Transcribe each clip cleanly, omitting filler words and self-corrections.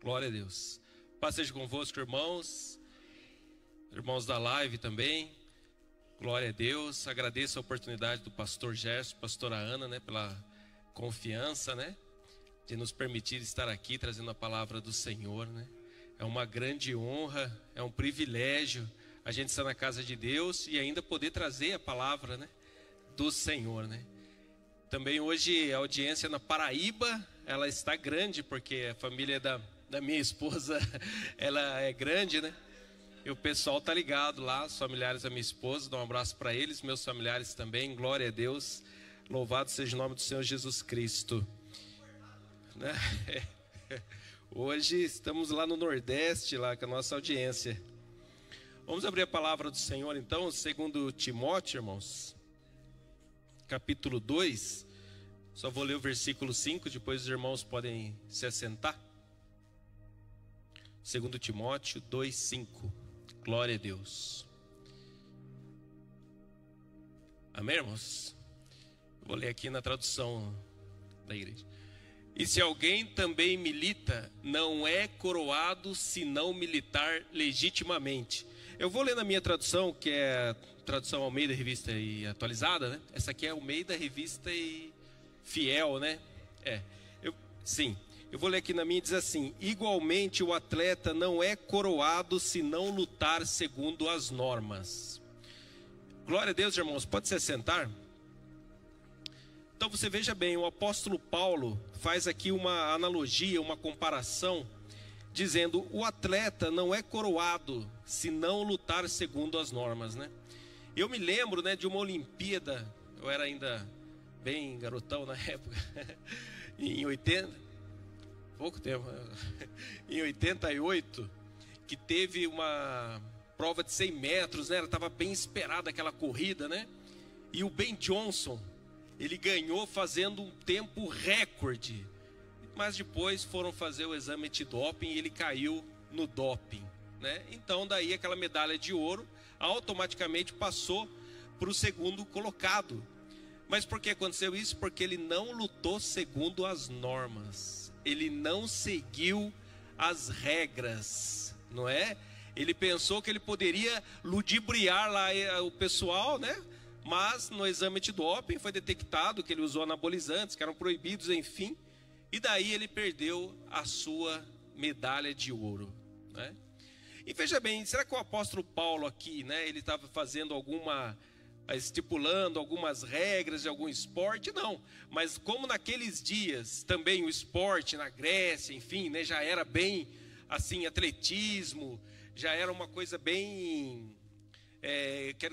Glória a Deus. Paz seja convosco, irmãos da live também. Glória a Deus. Agradeço a oportunidade do pastor Gerson, pastora Ana, né, pela confiança, né, de nos permitir estar aqui trazendo a palavra do Senhor, né. É uma grande honra, é um privilégio a gente estar na casa de Deus e ainda poder trazer a palavra, né, do Senhor, né. Também hoje a audiência na Paraíba, ela está grande, porque a família da minha esposa, ela é grande, né? E o pessoal tá ligado lá, os familiares da minha esposa, dá um abraço para eles, meus familiares também, glória a Deus. Louvado seja o nome do Senhor Jesus Cristo. Né? Hoje estamos lá no Nordeste, lá com a nossa audiência. Vamos abrir a palavra do Senhor então, segundo Timóteo, irmãos. Capítulo 2, só vou ler o versículo 5, depois os irmãos podem se assentar. 2 Timóteo 2:5. Glória a Deus. Amém, irmãos? Vou ler aqui na tradução da igreja. E se alguém também milita, não é coroado se não militar legitimamente. Eu vou ler na minha tradução, que é a tradução Almeida Revista e Atualizada, né? Essa aqui é Almeida Revista e Fiel, né? Sim. Eu vou ler aqui na minha, diz assim: igualmente o atleta não é coroado se não lutar segundo as normas. Glória a Deus, irmãos, pode se assentar? Então você veja bem, o apóstolo Paulo faz aqui uma analogia, uma comparação, dizendo: o atleta não é coroado se não lutar segundo as normas, né? Eu me lembro, né, de uma Olimpíada, eu era ainda bem garotão na época, em 80... pouco tempo, em 88, que teve uma prova de 100 metros, né? Ela estava bem esperada aquela corrida, né? E o Ben Johnson, ele ganhou fazendo um tempo recorde, mas depois foram fazer o exame antidoping e ele caiu no doping, né? Então daí aquela medalha de ouro automaticamente passou para o segundo colocado. Mas por que aconteceu isso? Porque ele não lutou segundo as normas. Ele não seguiu as regras, não é? Ele pensou que ele poderia ludibriar lá o pessoal, né? Mas no exame antidoping foi detectado que ele usou anabolizantes, que eram proibidos, enfim. E daí ele perdeu a sua medalha de ouro, né? E veja bem, será que o apóstolo Paulo aqui, né? Ele estava fazendo estipulando algumas regras de algum esporte? Não, mas como naqueles dias também o esporte na Grécia, enfim, né, já era bem assim, atletismo, já era uma coisa bem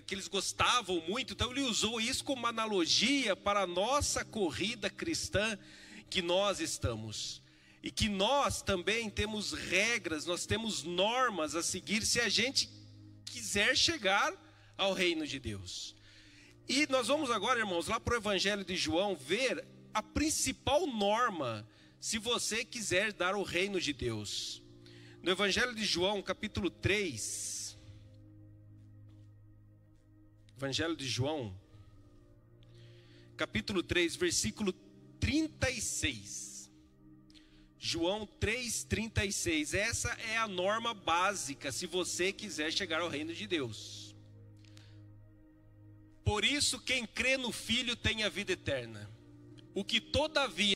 que eles gostavam muito, então ele usou isso como uma analogia para a nossa corrida cristã que nós estamos, e que nós também temos regras, nós temos normas a seguir se a gente quiser chegar ao reino de Deus. E nós vamos agora, irmãos, lá para o Evangelho de João, ver a principal norma, se você quiser dar o reino de Deus. No Evangelho de João, capítulo 3. Evangelho de João, capítulo 3, versículo 36. João 3:36. Essa é a norma básica, se você quiser chegar ao reino de Deus. Por isso, quem crê no Filho tem a vida eterna. O que todavia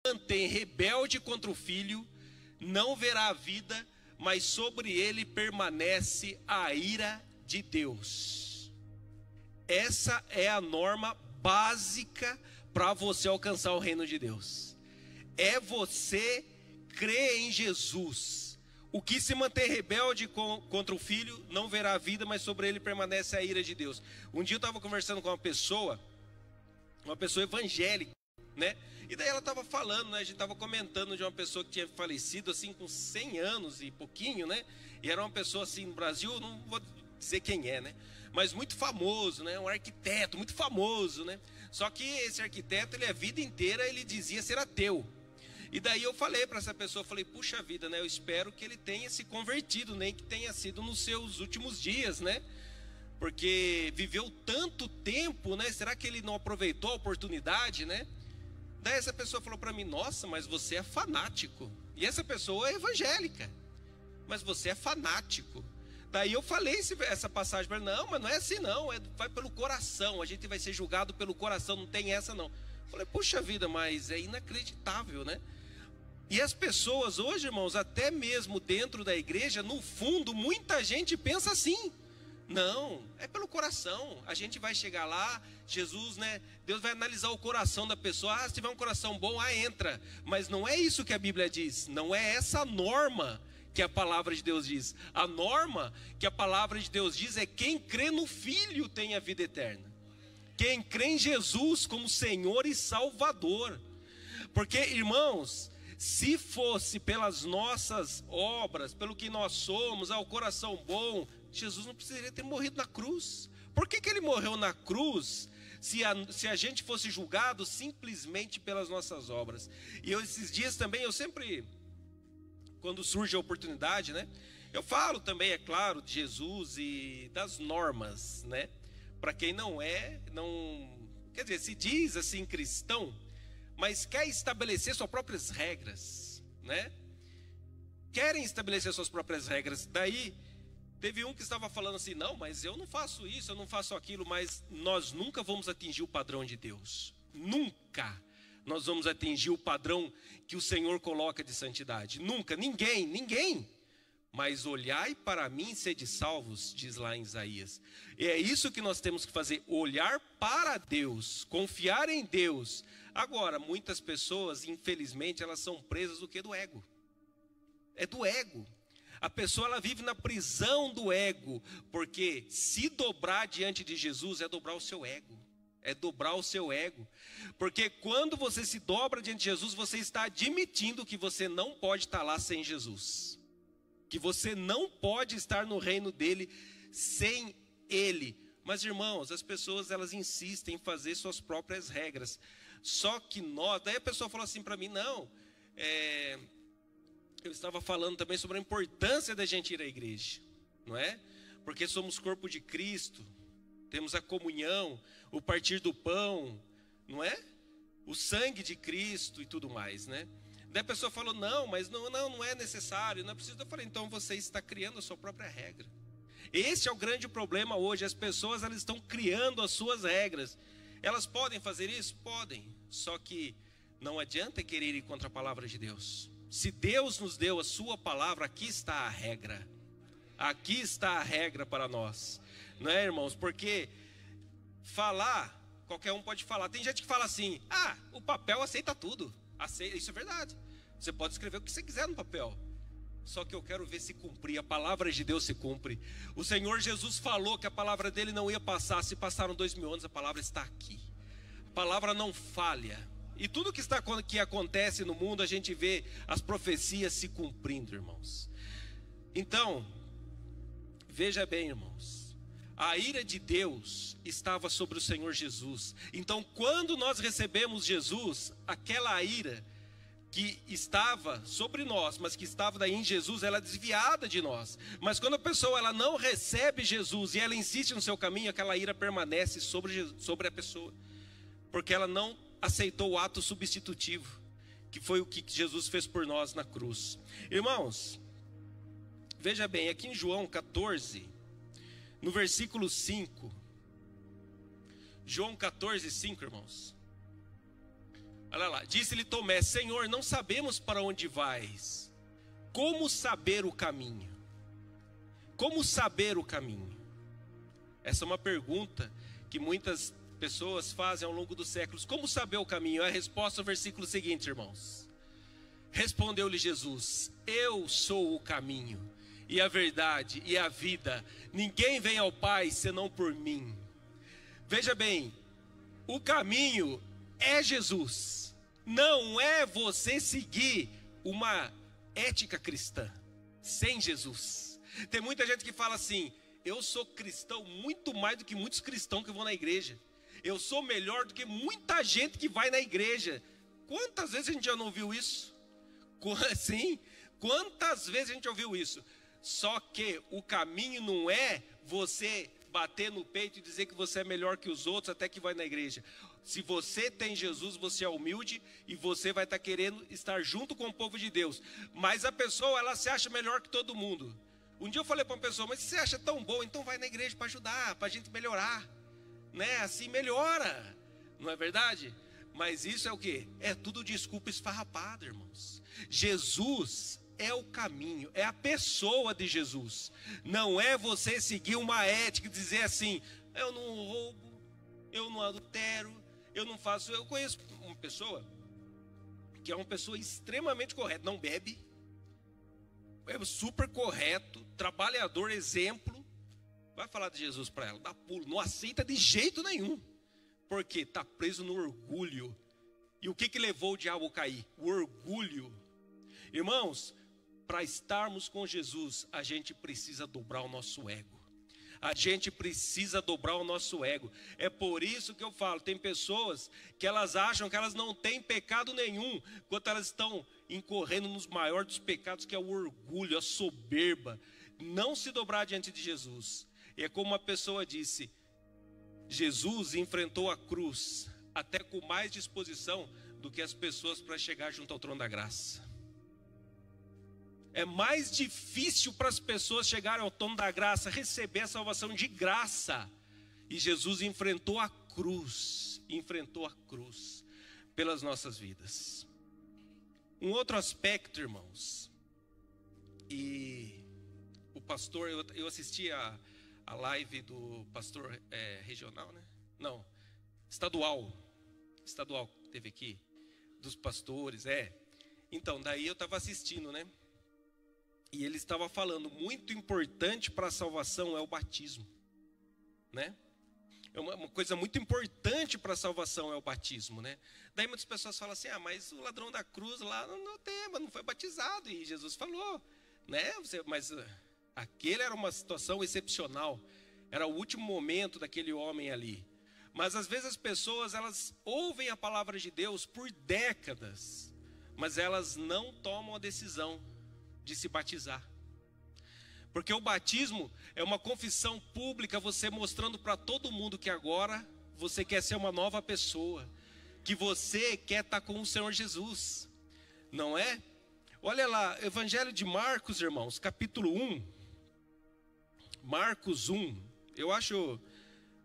mantém rebelde contra o Filho, não verá a vida, mas sobre ele permanece a ira de Deus. Essa é a norma básica para você alcançar o reino de Deus. É você crer em Jesus. O que se mantém rebelde contra o Filho não verá a vida, mas sobre ele permanece a ira de Deus. Um dia eu estava conversando com uma pessoa evangélica, né? E daí ela estava falando, né? A gente estava comentando de uma pessoa que tinha falecido assim com 100 anos e pouquinho, né? E era uma pessoa assim no Brasil, não vou dizer quem é, né? Mas muito famoso, né? Um arquiteto muito famoso, né? Só que esse arquiteto, ele a vida inteira ele dizia ser ateu. E daí eu falei para essa pessoa, falei, puxa vida, né? Eu espero que ele tenha se convertido, nem que tenha sido nos seus últimos dias, né? Porque viveu tanto tempo, né? Será que ele não aproveitou a oportunidade, né? Daí essa pessoa falou para mim, nossa, mas você é fanático. E essa pessoa é evangélica, mas você é fanático. Daí eu falei essa passagem para ele, não, mas não é assim não, vai pelo coração, a gente vai ser julgado pelo coração, não tem essa não. Eu falei, puxa vida, mas é inacreditável, né? E as pessoas hoje, irmãos, até mesmo dentro da igreja, no fundo, muita gente pensa assim. Não, é pelo coração. A gente vai chegar lá, Jesus, né? Deus vai analisar o coração da pessoa. Ah, se tiver um coração bom, entra. Mas não é isso que a Bíblia diz. Não é essa a norma que a palavra de Deus diz. A norma que a palavra de Deus diz é quem crê no Filho tem a vida eterna. Quem crê em Jesus como Senhor e Salvador. Porque, irmãos, se fosse pelas nossas obras, pelo que nós somos, ao coração bom, Jesus não precisaria ter morrido na cruz. Por que ele morreu na cruz se a gente fosse julgado simplesmente pelas nossas obras? E esses dias também, eu sempre, quando surge a oportunidade, né? Eu falo também, é claro, de Jesus e das normas, né? Para quem não quer dizer, se diz assim cristão, mas quer estabelecer suas próprias regras, né? Querem estabelecer suas próprias regras. Daí, teve um que estava falando assim, não, mas eu não faço isso, eu não faço aquilo, mas nós nunca vamos atingir o padrão de Deus. Nunca nós vamos atingir o padrão que o Senhor coloca de santidade. Nunca, ninguém. Mas olhai para mim e sede salvos, diz lá em Isaías. E é isso que nós temos que fazer, olhar para Deus, confiar em Deus. Agora, muitas pessoas, infelizmente, elas são presas do que? Do ego. É do ego. A pessoa, ela vive na prisão do ego, porque se dobrar diante de Jesus é dobrar o seu ego. É dobrar o seu ego. Porque quando você se dobra diante de Jesus, você está admitindo que você não pode estar lá sem Jesus. Que você não pode estar no reino dele sem ele. Mas, irmãos, as pessoas, elas insistem em fazer suas próprias regras. Só que daí a pessoa falou assim para mim, não, eu estava falando também sobre a importância da gente ir à igreja, não é? Porque somos corpo de Cristo, temos a comunhão, o partir do pão, não é? O sangue de Cristo e tudo mais, né? Daí a pessoa falou, não, mas não é necessário, não é preciso. Eu falei, então você está criando a sua própria regra. Esse é o grande problema hoje, as pessoas, elas estão criando as suas regras. Elas podem fazer isso? Podem, só que não adianta querer ir contra a palavra de Deus. Se Deus nos deu a sua palavra, aqui está a regra. Aqui está a regra para nós. Não é, irmãos? Porque falar, qualquer um pode falar. Tem gente que fala assim, o papel aceita tudo. Isso é verdade. Você pode escrever o que você quiser no papel. Só que eu quero ver se cumprir. A palavra de Deus se cumpre. O Senhor Jesus falou que a palavra dele não ia passar. Se passaram 2000 anos, a palavra está aqui. A palavra não falha. E tudo que acontece no mundo, a gente vê as profecias se cumprindo, irmãos. Então, veja bem, irmãos. A ira de Deus estava sobre o Senhor Jesus. Então, quando nós recebemos Jesus, aquela ira que estava sobre nós, mas que estava daí em Jesus, ela é desviada de nós. Mas quando a pessoa, ela não recebe Jesus e ela insiste no seu caminho, aquela ira permanece sobre a pessoa. Porque ela não aceitou o ato substitutivo, que foi o que Jesus fez por nós na cruz. Irmãos, veja bem, aqui em João 14, no versículo 5. João 14, 5, irmãos. Olha lá, disse-lhe Tomé, Senhor, não sabemos para onde vais. Como saber o caminho? Como saber o caminho? Essa é uma pergunta que muitas pessoas fazem ao longo dos séculos. Como saber o caminho? A resposta ao versículo seguinte, irmãos. Respondeu-lhe Jesus, eu sou o caminho, e a verdade, e a vida. Ninguém vem ao Pai, senão por mim. Veja bem, o caminho é Jesus. Não é você seguir uma ética cristã sem Jesus. Tem muita gente que fala assim, eu sou cristão muito mais do que muitos cristãos que vão na igreja. Eu sou melhor do que muita gente que vai na igreja. Quantas vezes a gente já não ouviu isso? Sim, quantas vezes a gente ouviu isso? Só que o caminho não é você bater no peito e dizer que você é melhor que os outros até que vai na igreja. Se você tem Jesus, você é humilde e você vai estar querendo estar junto com o povo de Deus. Mas a pessoa, ela se acha melhor que todo mundo. Um dia eu falei para uma pessoa, mas você acha tão bom, então vai na igreja para ajudar, para a gente melhorar. Né? Assim melhora, não é verdade? Mas isso é o quê? É tudo desculpa esfarrapada, irmãos. Jesus é o caminho, é a pessoa de Jesus. Não é você seguir uma ética e dizer assim, eu não roubo, eu não adultero, eu não faço. Eu conheço uma pessoa que é uma pessoa extremamente correta, não bebe, é super correto, trabalhador, exemplo. Vai falar de Jesus para ela, dá pulo, não aceita de jeito nenhum. Porque está preso no orgulho. E o que levou o diabo a cair? O orgulho. Irmãos, para estarmos com Jesus, a gente precisa dobrar o nosso ego. A gente precisa dobrar o nosso ego. É por isso que eu falo, tem pessoas que elas acham que elas não têm pecado nenhum, enquanto elas estão incorrendo nos maiores dos pecados, que é o orgulho, a soberba. Não se dobrar diante de Jesus. E é como uma pessoa disse, Jesus enfrentou a cruz até com mais disposição do que as pessoas para chegar junto ao trono da graça. É mais difícil para as pessoas chegarem ao trono da graça, receber a salvação de graça. E Jesus enfrentou a cruz pelas nossas vidas. Um outro aspecto, irmãos, e o pastor, eu assisti a live do pastor regional, né? Não, estadual que teve aqui, dos pastores, Então, daí eu estava assistindo, né? E ele estava falando, muito importante para a salvação é o batismo, né? É uma coisa muito importante para a salvação é o batismo, né? Daí muitas pessoas falam assim, mas o ladrão da cruz lá não foi batizado. E Jesus falou, né? Mas aquele era uma situação excepcional. Era o último momento daquele homem ali. Mas às vezes as pessoas, elas ouvem a palavra de Deus por décadas, mas elas não tomam a decisão de se batizar. Porque o batismo é uma confissão pública, você mostrando para todo mundo que agora você quer ser uma nova pessoa, que você quer estar com o Senhor Jesus, não é? Olha lá, Evangelho de Marcos, irmãos, capítulo 1, Marcos 1, eu acho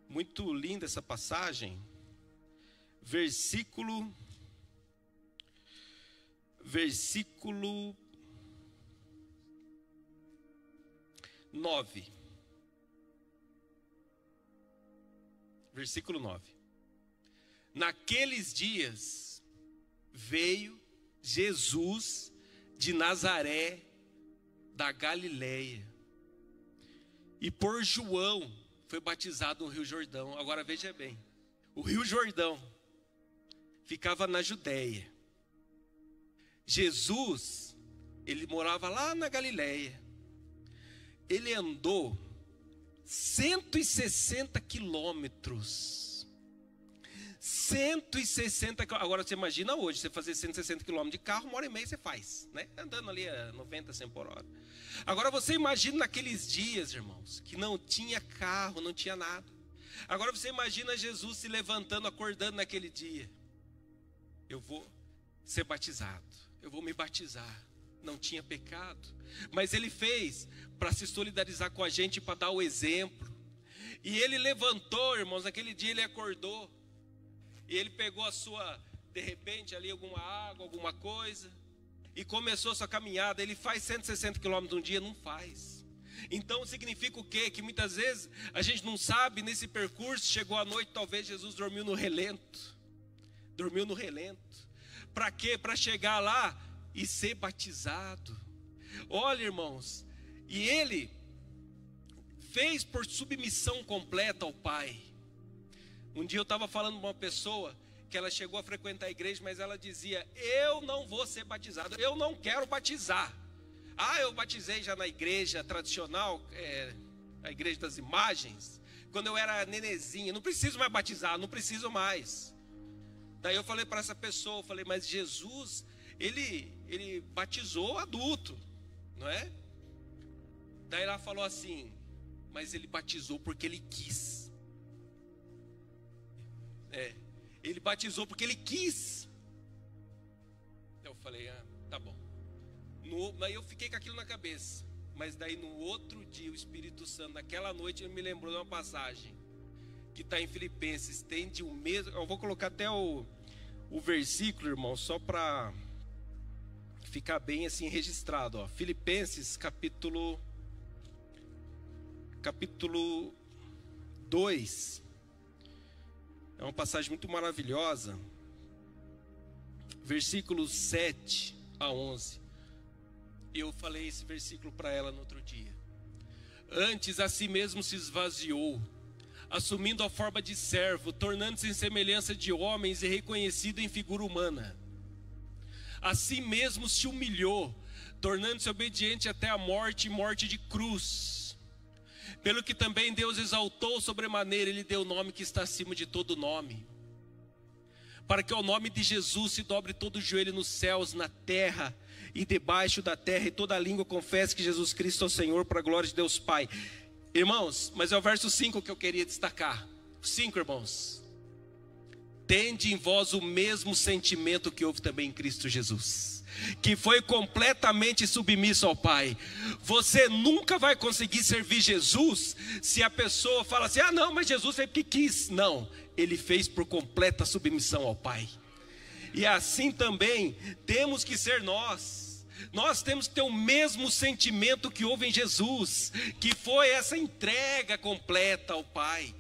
muito linda essa passagem, versículo 9. Versículo 9. Naqueles dias veio Jesus de Nazaré, da Galileia, e por João foi batizado no Rio Jordão. Agora veja bem, o Rio Jordão ficava na Judéia. Jesus, ele morava lá na Galileia. Ele andou 160 quilômetros. 160 quilômetros. Agora você imagina hoje, você fazer 160 quilômetros de carro, 1h30 você faz, né? Andando ali a 90, 100 por hora. Agora você imagina naqueles dias, irmãos, que não tinha carro, não tinha nada. Agora você imagina Jesus se levantando, acordando naquele dia. Eu vou ser batizado, eu vou me batizar. Não tinha pecado, mas ele fez para se solidarizar com a gente, para dar o exemplo. E ele levantou, irmãos, naquele dia ele acordou, e ele pegou a sua, de repente ali alguma água, alguma coisa, e começou a sua caminhada. Ele faz 160 quilômetros um dia? Não faz. Então significa o quê? Que muitas vezes a gente não sabe, nesse percurso, chegou à noite, talvez Jesus dormiu no relento. Para quê? Para chegar lá e ser batizado. Olha, irmãos, e ele fez por submissão completa ao Pai. Um dia eu estava falando com uma pessoa que ela chegou a frequentar a igreja, mas ela dizia, eu não vou ser batizado, eu não quero batizar. Eu batizei já na igreja tradicional, a igreja das imagens, quando eu era nenezinha, não preciso mais batizar, não preciso mais. Daí eu falei para essa pessoa, mas Jesus, ele batizou adulto, não é? Daí ela falou assim, mas ele batizou porque ele quis. Ele batizou porque ele quis. Eu falei, tá bom. Mas eu fiquei com aquilo na cabeça. Mas daí no outro dia o Espírito Santo, naquela noite, ele me lembrou de uma passagem que está em Filipenses. Tende o mesmo. Eu vou colocar até o versículo, irmão, só para ficar bem assim registrado. Ó. Filipenses capítulo 2. É uma passagem muito maravilhosa. Versículos 7 a 11. Eu falei esse versículo para ela no outro dia. Antes a si mesmo se esvaziou, assumindo a forma de servo, tornando-se em semelhança de homens e reconhecido em figura humana. A si mesmo se humilhou, tornando-se obediente até a morte e morte de cruz. Pelo que também Deus exaltou sobremaneira, Ele deu o nome que está acima de todo nome, para que ao nome de Jesus se dobre todo o joelho nos céus, na terra e debaixo da terra, e toda língua confesse que Jesus Cristo é o Senhor, para a glória de Deus Pai. Irmãos, mas é o verso 5 que eu queria destacar. 5, irmãos. Tende em vós o mesmo sentimento que houve também em Cristo Jesus, que foi completamente submisso ao Pai. Você nunca vai conseguir servir Jesus se a pessoa fala assim, não, mas Jesus fez porque quis. Não, Ele fez por completa submissão ao Pai. E assim também temos que ser nós. Nós temos que ter o mesmo sentimento que houve em Jesus, que foi essa entrega completa ao Pai.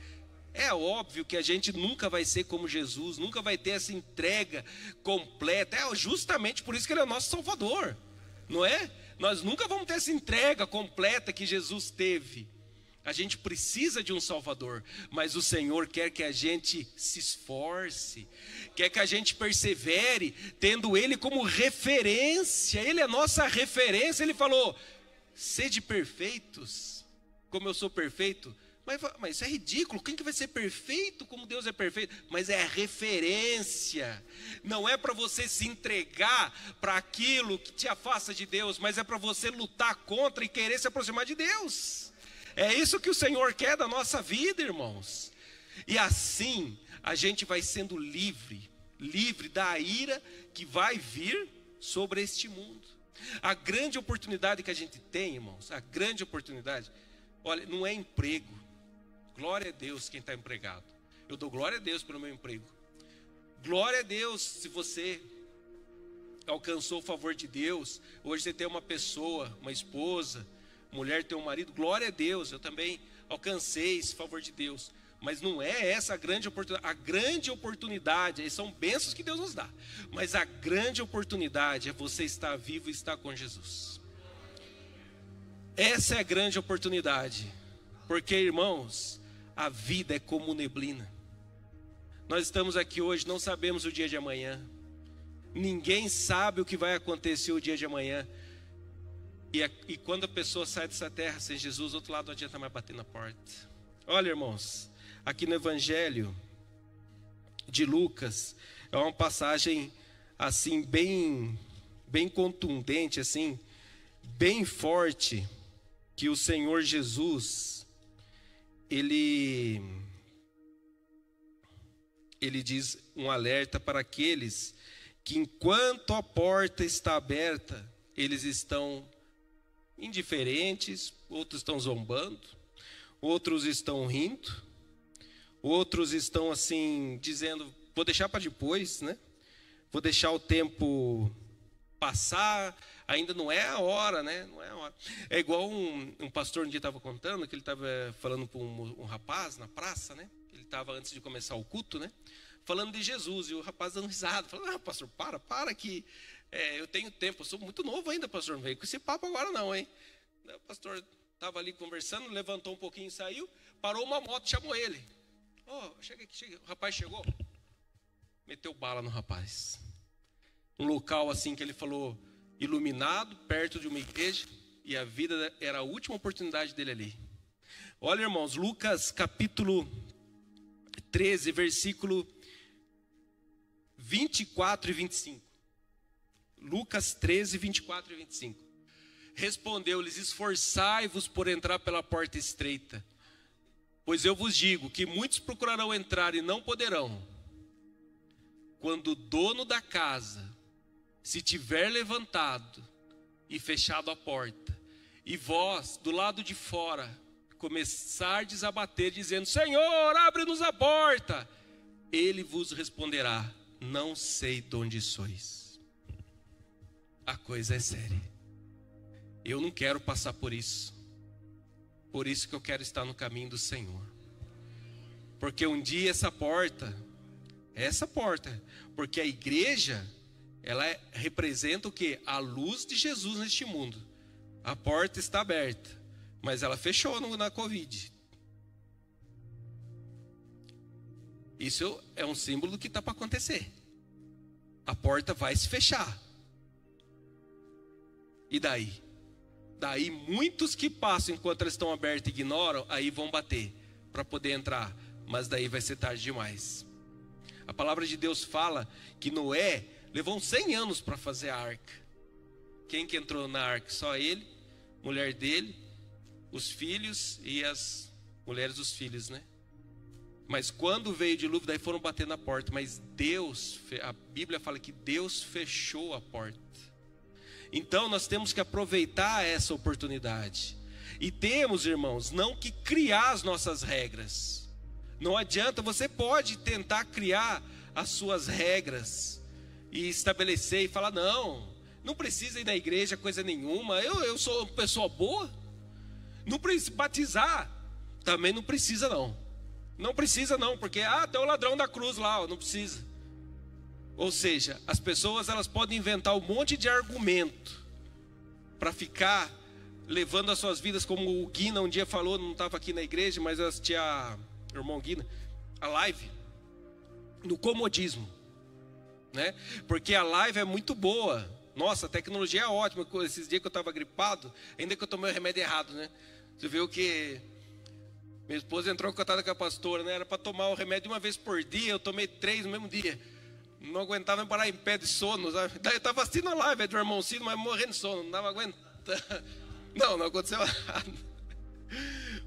É óbvio que a gente nunca vai ser como Jesus, nunca vai ter essa entrega completa. É justamente por isso que Ele é o nosso Salvador, não é? Nós nunca vamos ter essa entrega completa que Jesus teve. A gente precisa de um Salvador, mas o Senhor quer que a gente se esforce, quer que a gente persevere, tendo Ele como referência. Ele é nossa referência. Ele falou, sede perfeitos, como eu sou perfeito. Mas isso é ridículo, quem que vai ser perfeito como Deus é perfeito? Mas é a referência, não é para você se entregar para aquilo que te afasta de Deus, mas é para você lutar contra e querer se aproximar de Deus. É isso que o Senhor quer da nossa vida, irmãos. E assim a gente vai sendo livre da ira que vai vir sobre este mundo. A grande oportunidade que a gente tem, irmãos, a grande oportunidade, olha, não é emprego. Glória a Deus quem está empregado. Eu dou glória a Deus pelo meu emprego. Glória a Deus se você alcançou o favor de Deus. Hoje você tem uma pessoa, uma esposa, mulher tem um marido. Glória a Deus, eu também alcancei esse favor de Deus. Mas não é essa a grande oportunidade. A grande oportunidade, são bênçãos que Deus nos dá. Mas a grande oportunidade é você estar vivo e estar com Jesus. Essa é a grande oportunidade. Porque, irmãos, a vida é como neblina. Nós estamos aqui hoje, não sabemos o dia de amanhã. Ninguém sabe o que vai acontecer o dia de amanhã. E quando a pessoa sai dessa terra sem Jesus, do outro lado não adianta mais bater na porta. Olha, irmãos, aqui no Evangelho de Lucas, é uma passagem assim, bem contundente, assim, bem forte, que o Senhor Jesus, Ele diz um alerta para aqueles que enquanto a porta está aberta, eles estão indiferentes, outros estão zombando, outros estão rindo, outros estão assim, dizendo, vou deixar para depois, né? Vou deixar o tempo passar, ainda não é a hora, né? Não é a hora. É igual um pastor um dia estava contando, que ele estava falando para um rapaz na praça, né? Ele estava antes de começar o culto, né? Falando de Jesus, e o rapaz dando risada, falando, pastor, para que eu tenho tempo, eu sou muito novo ainda, pastor, não veio com esse papo agora não, hein? O pastor estava ali conversando, levantou um pouquinho, saiu, parou uma moto, chamou ele. Chega aqui. O rapaz chegou, meteu bala no rapaz. Um local assim que ele falou, iluminado, perto de uma igreja, e a vida era a última oportunidade dele ali. Olha, irmãos, Lucas capítulo 13, versículo 24 e 25. Lucas 13, 24 e 25. Respondeu-lhes, esforçai-vos por entrar pela porta estreita, pois eu vos digo que muitos procurarão entrar e não poderão. quando o dono da casa se tiver levantado e fechado a porta, e vós, do lado de fora, começardes a bater, dizendo: Senhor, abre-nos a porta, ele vos responderá: não sei de onde sois. A coisa é séria. Eu não quero passar por isso. Por isso que eu quero estar no caminho do Senhor. Porque um dia essa porta, porque a igreja, ela representa o quê? A luz de Jesus neste mundo. A porta está aberta, mas ela fechou na Covid. Isso é um símbolo do que está para acontecer. A porta vai se fechar. E daí? Daí muitos que passam enquanto elas estão abertas e ignoram, aí vão bater para poder entrar. Mas daí vai ser tarde demais. A palavra de Deus fala que Noé levou 100 anos para fazer a arca. Quem que entrou na arca? Só ele, mulher dele, os filhos e as mulheres dos filhos, né? Mas quando veio o dilúvio, daí foram bater na porta. Mas Deus, a Bíblia fala que Deus fechou a porta. Então nós temos que aproveitar essa oportunidade. E temos, irmãos, não que criar as nossas regras. Não adianta, você pode tentar criar as suas regras e estabelecer e falar: não precisa ir na igreja coisa nenhuma, eu sou uma pessoa boa. Não precisa batizar, também não precisa não. Não precisa não, porque tem o ladrão da cruz lá, não precisa. Ou seja, as pessoas elas podem inventar um monte de argumento para ficar levando as suas vidas, como o Guina um dia falou, não estava aqui na igreja, mas eu assisti o irmão Guina, a live, no comodismo, né? Porque a live é muito boa. Nossa, a tecnologia é ótima. Esses dias que eu estava gripado, ainda que eu tomei o remédio errado, né? Você viu que minha esposa entrou contada com a pastora, né? Era para tomar o remédio uma vez por dia, eu tomei 3 no mesmo dia. Não aguentava me parar em pé de sono, sabe? Daí eu estava assistindo a live do irmão Ciro, mas morrendo de sono, não estava aguentando. Não aconteceu nada.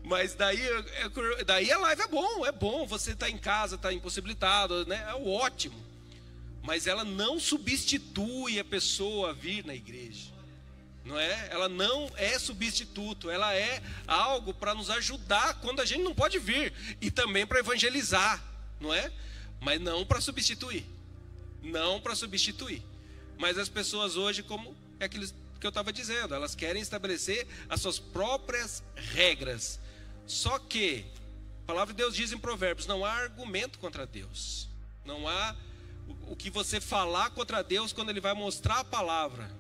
Mas daí a live é bom, você está em casa, está impossibilitado, né? É ótimo. Mas ela não substitui a pessoa a vir na igreja, não é? Ela não é substituto, ela é algo para nos ajudar quando a gente não pode vir, e também para evangelizar, não é? Mas não para substituir, Mas as pessoas hoje, como é aquilo que eu estava dizendo, elas querem estabelecer as suas próprias regras. Só que a palavra de Deus diz em Provérbios: não há argumento contra Deus. Não há o que você falar contra Deus quando Ele vai mostrar a palavra.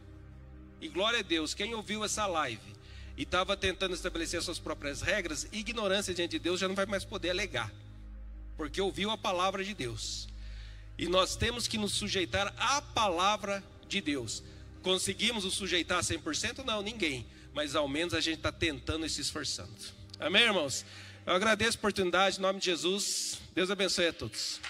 E glória a Deus, quem ouviu essa live e estava tentando estabelecer as suas próprias regras, ignorância diante de Deus já não vai mais poder alegar, porque ouviu a palavra de Deus. E nós temos que nos sujeitar à palavra de Deus. Conseguimos nos sujeitar 100%? Não, ninguém. Mas ao menos a gente está tentando e se esforçando. Amém, irmãos? Eu agradeço a oportunidade, em nome de Jesus. Deus abençoe a todos.